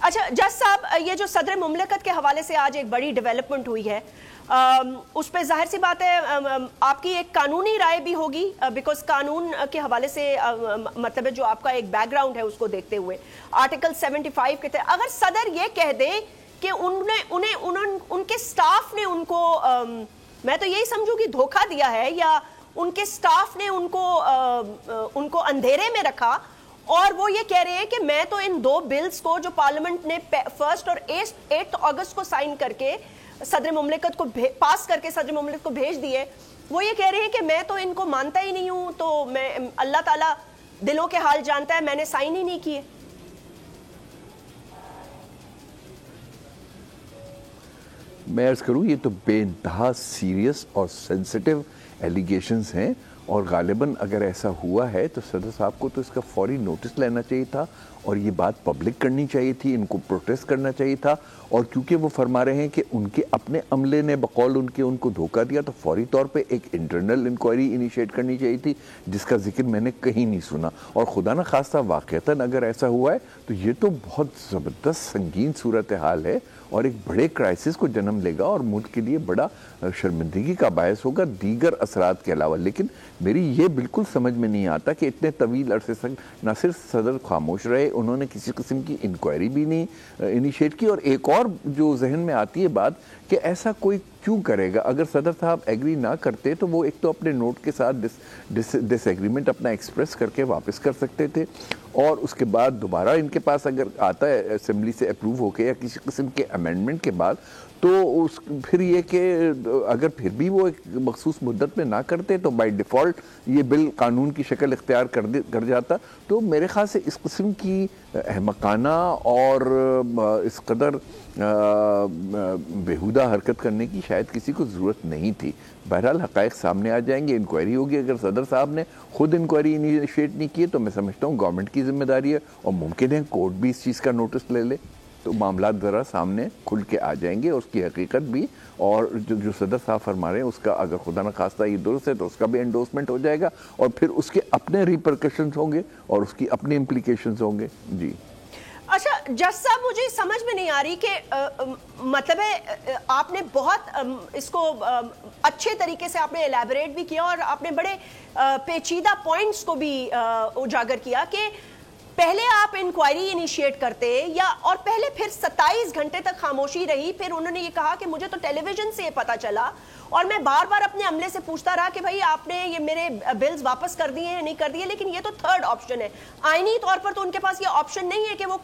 اچھا جج صاحب, یہ جو صدر مملکت کے حوالے سے آج ایک بڑی ڈیولپمنٹ ہوئی ہے, اس پہ ظاہر سی بات ہے آپ کی ایک قانونی رائے بھی ہوگی, بیکاز قانون کے حوالے سے مطلب جو آپ کا ایک بیک گراؤنڈ ہے اس کو دیکھتے ہوئے آرٹیکل 75 کے تحت اگر صدر یہ کہہ دے کہ ان کے سٹاف نے ان کو, میں تو یہی سمجھوں کہ دھوکہ دیا ہے, یا ان کے سٹاف نے ان کو اندھیرے میں رکھا, اور وہ یہ کہہ رہے ہیں کہ میں تو ان 2 بلز کو جو پارلیمنٹ نے 1 اور 8 اگست کو سائن کر کے صدر مملکت کو پاس کر کے صدر مملکت کو بھیج دیے, وہ یہ کہہ رہے ہیں کہ میں تو ان کو مانتا ہی نہیں ہوں, تو میں اللہ تعالیٰ دلوں کے حال جانتا ہے, میں نے سائن ہی نہیں کیے. میں عرض کروں یہ تو بے انتہا سیریس اور سینسٹیو ایلیگیشنز ہیں, اور غالباً اگر ایسا ہوا ہے تو صدر صاحب کو تو اس کا فوری نوٹس لینا چاہیے تھا, اور یہ بات پبلک کرنی چاہیے تھی, ان کو پروٹیسٹ کرنا چاہیے تھا. اور کیونکہ وہ فرما رہے ہیں کہ ان کے اپنے عملے نے بقول ان کو دھوکہ دیا, تو فوری طور پہ ایک انٹرنل انکوائری انیشیٹ کرنی چاہیے تھی, جس کا ذکر میں نے کہیں نہیں سنا. اور خدا نہ خواستہ واقعتاً اگر ایسا ہوا ہے تو یہ تو بہت زبردست سنگین صورتحال ہے, اور ایک بڑے کرائسس کو جنم لے گا, اور ملک کے لیے بڑا شرمندگی کا باعث ہوگا دیگر اثرات کے علاوہ. لیکن میری یہ بالکل سمجھ میں نہیں آتا کہ اتنے طویل عرصے تک نہ صرف صدر خاموش رہے, انہوں نے کسی قسم کی انکوائری بھی نہیں انیشیٹ کی. اور ایک اور جو ذہن میں آتی ہے بات کہ ایسا کوئی کیوں کرے گا؟ اگر صدر صاحب ایگری نہ کرتے تو وہ ایک تو اپنے نوٹ کے ساتھ ڈس ایگریمنٹ اپنا ایکسپریس کر کے واپس کر سکتے تھے, اور اس کے بعد دوبارہ ان کے پاس اگر آتا ہے اسمبلی سے اپروو ہو کے یا کسی قسم کے امینڈمنٹ کے بعد, تو پھر یہ کہ اگر پھر بھی وہ ایک مخصوص مدت میں نہ کرتے تو بائی ڈیفالٹ یہ بل قانون کی شکل اختیار کر جاتا. تو میرے خیال سے اس قسم کی احمقانہ اور اس قدر بیہودہ حرکت کرنے کی شاید کسی کو ضرورت نہیں تھی. بہرحال حقائق سامنے آ جائیں گے, انکوائری ہوگی. اگر صدر صاحب نے خود انکوائری انیشیٹ نہیں کی تو میں سمجھتا ہوں گورنمنٹ کی ذمہ داری ہے, اور ممکن ہے کورٹ بھی اس چیز کا نوٹس لے لے, تو معاملات ذرا سامنے کھل کے آ جائیں گے, اس کی حقیقت بھی, اور جو صدر صاحب فرما رہے ہیں اس کا اگر خدا نہ خواستہ یہ درست ہے تو اس کا بھی انڈورسمنٹ ہو جائے گا, اور پھر اس کے اپنے ریپرکشنز ہوں گے اور اس کی اپنے امپلیکیشنز ہوں گے. جی اچھا جج صاحب, مجھے سمجھ میں نہیں آ رہی کہ مطلب ہے آپ نے بہت اس کو اچھے طریقے سے آپ نے الیبوریٹ بھی کیا, اور آپ نے بڑے پیچیدہ پوائنٹس کو بھی اجاگر کیا کہ پہلے آپ انکوائری انیشیٹ کرتے, یا اور پہلے پھر 27 گھنٹے تک خاموشی رہی, پھر انہوں نے یہ کہا کہ مجھے تو ٹیلی ویژن سے یہ پتا چلا, اور میں بار بار اپنے عملے سے پوچھتا رہا کہ بھائی آپ نے یہ میرے بلز واپس کر دیے ہیں نہیں کر دیے, لیکن یہ تو تھرڈ آپشن ہے. آئینی طور پر تو ان کے پاس یہ آپشن نہیں ہے کہ وہ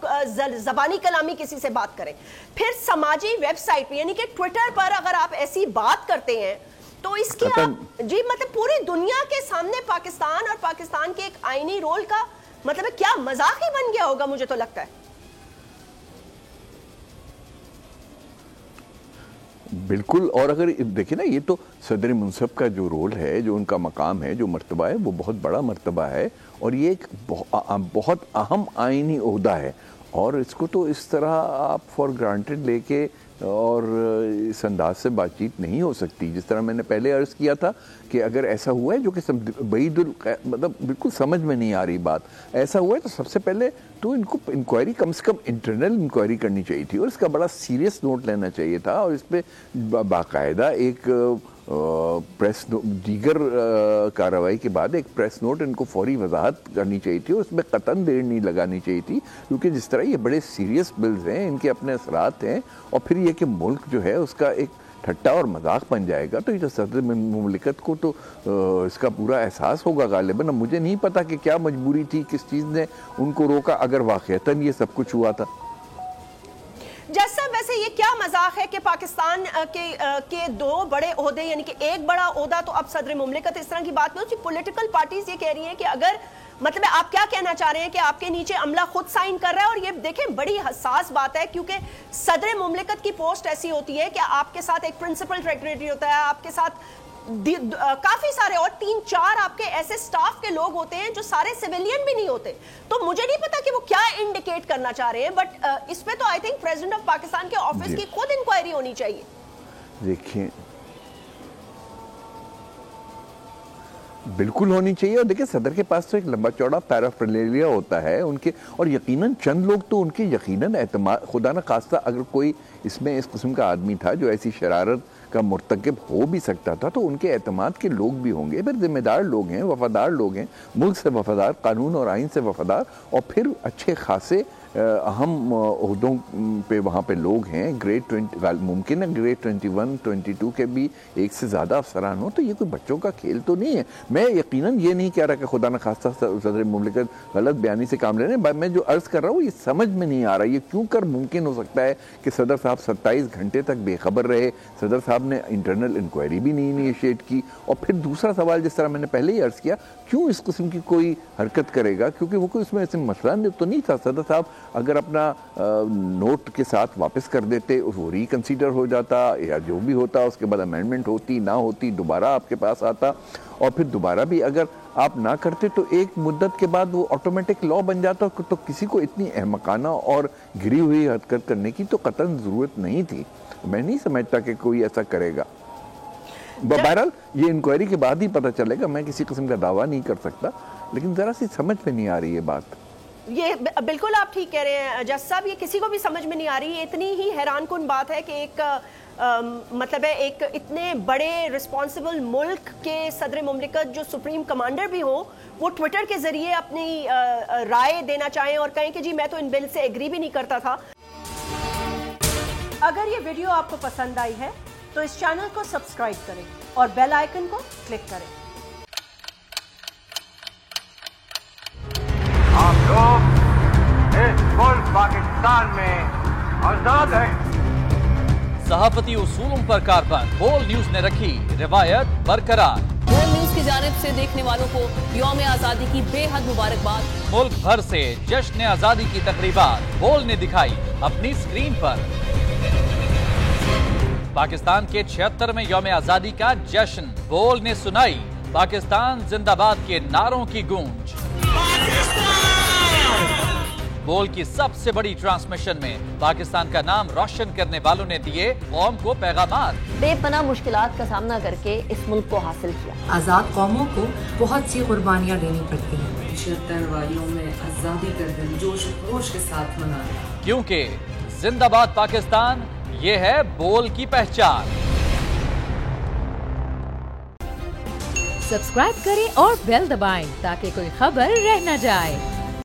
زبانی کلامی کسی سے بات کریں. پھر سماجی ویب سائٹ پہ یعنی کہ ٹویٹر پر اگر آپ ایسی بات کرتے ہیں تو اس کی آپ جی مطلب پوری دنیا کے سامنے پاکستان اور پاکستان کے ایک آئینی رول کا مطلب کیا مذاق ہی بن گیا ہوگا, مجھے تو لگتا ہے. بالکل. اور اگر دیکھیں نا, یہ تو صدر منصب کا جو رول ہے, جو ان کا مقام ہے, جو مرتبہ ہے, وہ بہت بڑا مرتبہ ہے, اور یہ ایک بہت اہم آئینی عہدہ ہے, اور اس کو تو اس طرح آپ فار گرانٹیڈ لے کے اور اس انداز سے بات چیت نہیں ہو سکتی. جس طرح میں نے پہلے عرض کیا تھا کہ اگر ایسا ہوا ہے, جو کہ مطلب بالکل سمجھ میں نہیں آ رہی بات, ایسا ہوا ہے تو سب سے پہلے تو ان کو انکوائری کم سے کم انٹرنل انکوائری کرنی چاہیے تھی, اور اس کا بڑا سیریس نوٹ لینا چاہیے تھا, اور اس پہ باقاعدہ ایک دیگر کارروائی کے بعد ایک پریس نوٹ ان کو فوری وضاحت کرنی چاہیے تھی, اور اس میں قطعاً دیر نہیں لگانی چاہیے تھی, کیونکہ جس طرح یہ بڑے سیریس بلز ہیں, ان کے اپنے اثرات ہیں, اور پھر یہ کہ ملک جو ہے اس کا ایک ٹھٹا اور مذاق بن جائے گا, تو یہ جو صدر مملکت کو تو اس کا پورا احساس ہوگا غالباً. اب مجھے نہیں پتا کہ کیا مجبوری تھی, کس چیز نے ان کو روکا, اگر واقعتاً یہ سب کچھ ہوا تھا. جج صاحب ویسے یہ کیا مذاق ہے کہ پاکستان کے 2 بڑے عہدے, یعنی کہ ایک بڑا عہدہ تو اب صدر مملکت, اس طرح کی بات نہیں ہوتی. پولیٹیکل پارٹیز یہ کہہ رہی ہیں کہ اگر مطلب آپ کیا کہنا چاہ رہے ہیں کہ آپ کے نیچے عملہ خود سائن کر رہا ہے, اور یہ دیکھیں بڑی حساس بات ہے, کیونکہ صدر مملکت کی پوسٹ ایسی ہوتی ہے کہ آپ کے ساتھ ایک پرنسپل سیکریٹری ہوتا ہے, آپ کے ساتھ کافی سارے اور 3-4 آپ کے ایسے سٹاف کے لوگ ہوتے ہیں جو سارے سیویلین بھی نہیں ہوتے. تو مجھے نہیں پتا کہ وہ کیا انڈیکیٹ کرنا چاہ رہے ہیں, بٹ اس پہ تو I think president of Pakistan کے آفس کی خود انکوائری ہونی بالکل ہونی چاہیے. اور دیکھیں صدر کے پاس تو ایک لمبا چوڑا پیرافرنیلیا ہوتا ہے ان کے, اور یقیناً چند لوگ تو ان کے یقیناً اعتماد, خدا نہ خواستہ اگر کوئی اس میں اس قسم کا آدمی تھا جو ایسی شرارت کا مرتکب ہو بھی سکتا تھا تو ان کے اعتماد کے لوگ بھی ہوں گے. پھر ذمہ دار لوگ ہیں, وفادار لوگ ہیں, ملک سے وفادار, قانون اور آئین سے وفادار, اور پھر اچھے خاصے اہم عہدوں پہ وہاں پہ لوگ ہیں. گریڈ 20 ممکن ہے گریڈ 21 22 کے بھی ایک سے زیادہ افسران ہوں, تو یہ کوئی بچوں کا کھیل تو نہیں ہے. میں یقیناً یہ نہیں کہہ رہا کہ خدا نہ خواستہ صدر مملکت غلط بیانی سے کام لے رہے ہیں. میں جو عرض کر رہا ہوں یہ سمجھ میں نہیں آ رہا یہ کیوں کر ممکن ہو سکتا ہے کہ صدر صاحب 27 گھنٹے تک بے خبر رہے. صدر صاحب نے انٹرنل انکوائری بھی نہیں انیشیٹ کی. اور پھر دوسرا سوال جس طرح میں نے پہلے ہی عرض کیا, کیوں اس قسم کی کوئی حرکت کرے گا, کیونکہ وہ کوئی اس میں ایسے مسئلہ تو نہیں تھا. صدر صاحب اگر اپنا نوٹ کے ساتھ واپس کر دیتے, وہ ریکنسیڈر ہو جاتا یا جو بھی ہوتا, اس کے بعد امینڈمنٹ ہوتی نہ ہوتی, دوبارہ آپ کے پاس آتا, اور پھر دوبارہ بھی اگر آپ نہ کرتے تو ایک مدت کے بعد وہ آٹومیٹک لا بن جاتا. تو کسی کو اتنی احمقانہ اور گری ہوئی حرکت کرنے کی تو قطعاً ضرورت نہیں تھی. میں نہیں سمجھتا کہ کوئی ایسا کرے گا. بہرحال یہ انکوائری کے بعد ہی پتہ چلے گا. میں کسی قسم کا دعویٰ نہیں کر سکتا, لیکن ذرا سی سمجھ میں نہیں آ رہی یہ بات. یہ بالکل آپ ٹھیک کہہ رہے ہیں جج صاحب, یہ کسی کو بھی سمجھ میں نہیں آ رہی. یہ اتنی ہی حیران کن بات ہے کہ ایک مطلب ہے ایک اتنے بڑے رسپانسبل ملک کے صدر مملکت جو سپریم کمانڈر بھی ہوں, وہ ٹویٹر کے ذریعے اپنی رائے دینا چاہیں اور کہیں کہ جی میں تو ان بل سے ایگری بھی نہیں کرتا تھا. اگر یہ ویڈیو آپ کو پسند آئی ہے تو اس چینل کو سبسکرائب کریں اور بیل آئیکن کو کلک کریں. آپ لوگ اس ملک پاکستان میں آزاد ہیں. صحافتی اصولوں پر کاربند بول نیوز نے رکھی روایت برقرار. بول نیوز کی جانب سے دیکھنے والوں کو یوم آزادی کی بے حد مبارکباد. ملک بھر سے جشن آزادی کی تقریبات بول نے دکھائی اپنی سکرین پر. پاکستان کے 76ویں یوم آزادی کا جشن بول نے سنائی پاکستان زندہ باد کے نعروں کی گونج. بول کی سب سے بڑی ٹرانسمیشن میں پاکستان کا نام روشن کرنے والوں نے دیے قوم کو پیغامات. بے پناہ مشکلات کا سامنا کر کے اس ملک کو حاصل کیا. آزاد قوموں کو بہت سی قربانیاں دینی پڑتی ہیں. 76 واریوں میں آزادی کا دن جوش و خروش کے ساتھ منایا. کیونکہ زندہ باد پاکستان یہ ہے بول کی پہچان. سبسکرائب کریں اور بیل دبائیں تاکہ کوئی خبر رہ نہ جائے.